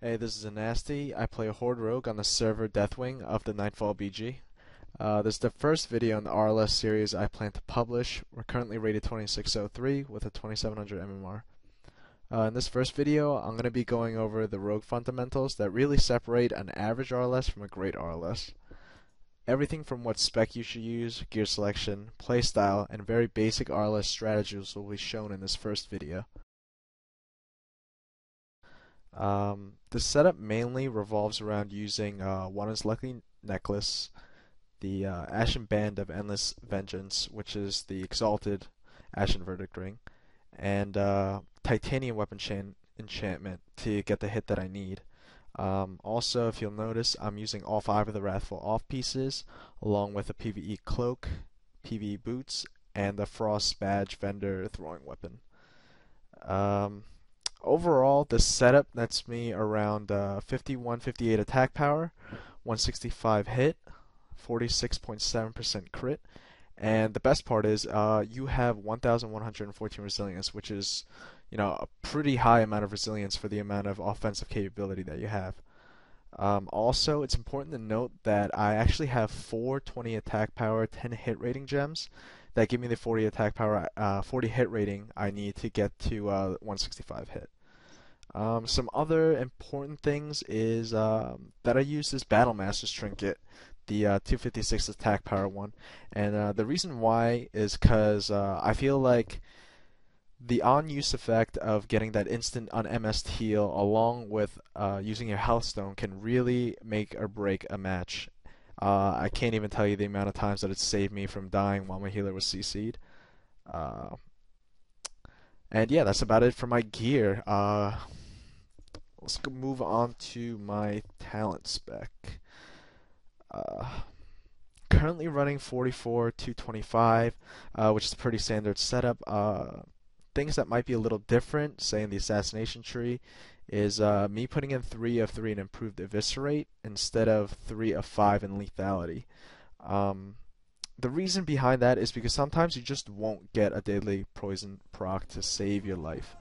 Hey, this is Zenasty. I play a Horde Rogue on the server Deathwing of the Nightfall BG. This is the first video in the RLS series I plan to publish. We're currently rated 2603 with a 2700 MMR. In this first video, I'm going to be going over the Rogue fundamentals that really separate an average RLS from a great RLS. Everything from what spec you should use, gear selection, playstyle, and very basic RLS strategies will be shown in this first video. The setup mainly revolves around using Wanna's Lucky Necklace, the Ashen Band of Endless Vengeance, which is the Exalted Ashen Verdict Ring, and Titanium Weapon Enchantment to get the hit that I need. Also, if you'll notice, I'm using all 5 of the Wrathful Off pieces, along with a PvE Cloak, PvE Boots, and the Frost Badge Vendor Throwing Weapon. Overall, the setup nets me around 51-58 attack power, 165 hit, 46.7% crit, and the best part is you have 1,114 resilience, which is, a pretty high amount of resilience for the amount of offensive capability that you have. Also, it's important to note that I actually have 4 20 attack power, 10 hit rating gems that give me the 40 attack power, 40 hit rating I need to get to 165 hit. Some other important things is that I use this Battle Master's Trinket, the 256 attack power one, and the reason why is because I feel like the on-use effect of getting that instant un-MS heal along with using your health stone can really make or break a match. I can't even tell you the amount of times that it saved me from dying while my healer was CC'd. And yeah, that's about it for my gear. Let's move on to my talent spec. Currently running 44-225, which is a pretty standard setup. Things that might be a little different, say in the assassination tree, is me putting in 3 of 3 and improved eviscerate instead of 3 of 5 in lethality. The reason behind that is because sometimes you just won't get a deadly poison proc to save your life.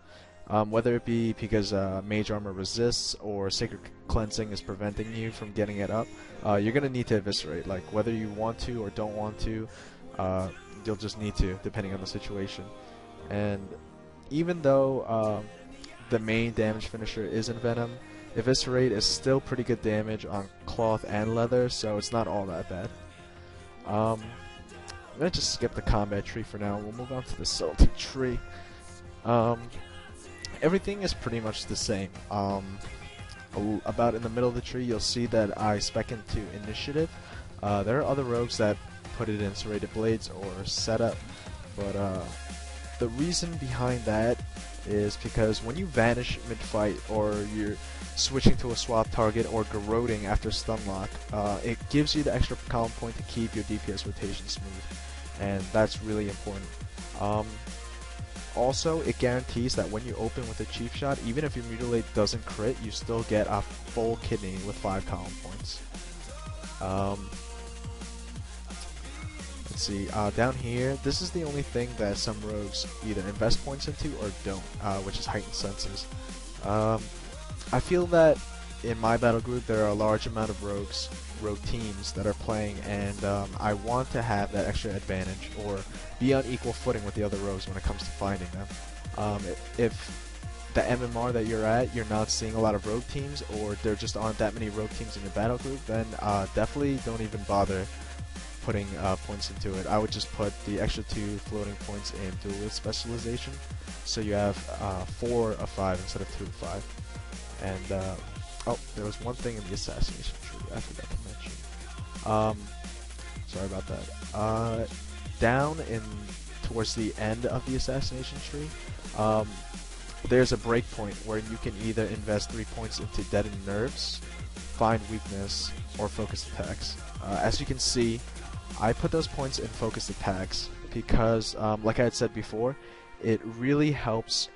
Whether it be because Mage Armor resists or Sacred Cleansing is preventing you from getting it up, you're going to need to eviscerate. Like, whether you want to or don't want to, you'll just need to, depending on the situation. And even though the main damage finisher is Envenom, Eviscerate is still pretty good damage on cloth and leather, so it's not all that bad. I'm going to just skip the combat tree for now. We'll move on to the subtlety tree. Everything is pretty much the same. About in the middle of the tree, you'll see that I spec into Initiative. There are other rogues that put it in Serrated Blades or Setup, but the reason behind that is because when you vanish mid-fight or you're switching to a swap target or garroting after stun lock, it gives you the extra column point to keep your DPS rotation smooth, and that's really important. Also, it guarantees that when you open with a Chief Shot, even if your Mutilate doesn't crit, you still get a full kidney with 5 column points. Let's see, down here, this is the only thing that some rogues either invest points into or don't, which is Heightened Senses. I feel that in my battle group there are a large amount of rogue teams that are playing, and I want to have that extra advantage or be on equal footing with the other rogues when it comes to finding them. If the MMR that you're at, you're not seeing a lot of rogue teams, or there just aren't that many rogue teams in your battle group, then definitely don't even bother putting points into it. I would just put the extra 2 floating points in Duelist Specialization, so you have 4 of 5 instead of 2 of 5. And oh, there was one thing in the assassination tree I forgot to mention. Sorry about that. Down towards the end of the assassination tree, there's a breakpoint where you can either invest 3 points into Deadened Nerves, Find Weakness, or Focus Attacks. As you can see, I put those points in Focus Attacks because, like I had said before, it really helps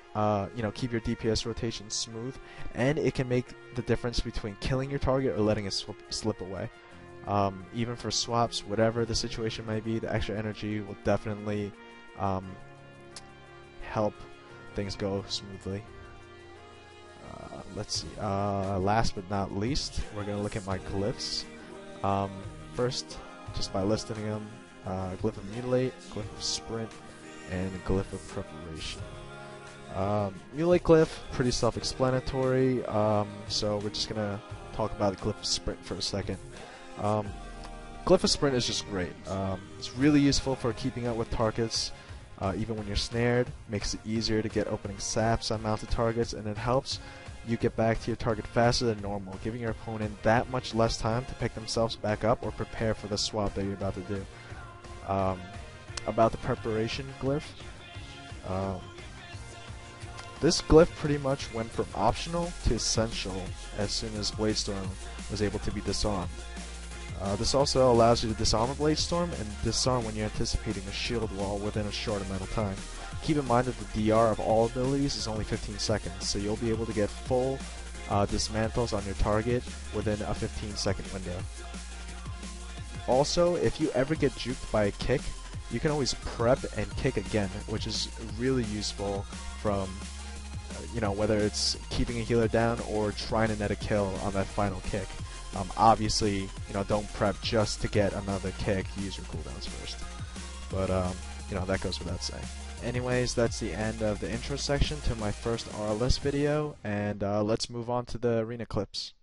keep your DPS rotation smooth, and it can make the difference between killing your target or letting it slip away. Even for swaps, whatever the situation may be, the extra energy will definitely help things go smoothly. let's see. Last but not least, we're gonna look at my glyphs. First, just by listing them, glyph of mutilate, glyph of sprint, and glyph of preparation. Mutilate glyph, pretty self-explanatory. So we're just gonna talk about the glyph of sprint for a second. Glyph of sprint is just great. It's really useful for keeping up with targets. Even when you're snared, makes it easier to get opening saps on mounted targets, and it helps you get back to your target faster than normal, giving your opponent that much less time to pick themselves back up or prepare for the swap that you're about to do. About the preparation glyph, this glyph pretty much went from optional to essential as soon as Bladestorm was able to be disarmed. This also allows you to disarm a Bladestorm and disarm when you're anticipating a shield wall within a short amount of time. Keep in mind that the DR of all abilities is only 15 seconds, so you'll be able to get full dismantles on your target within a 15-second window. Also, if you ever get juked by a kick, you can always prep and kick again, which is really useful from whether it's keeping a healer down or trying to net a kill on that final kick. Obviously, don't prep just to get another kick. Use your cooldowns first. But, that goes without saying. Anyways, that's the end of the intro section to my first RLS video, and let's move on to the arena clips.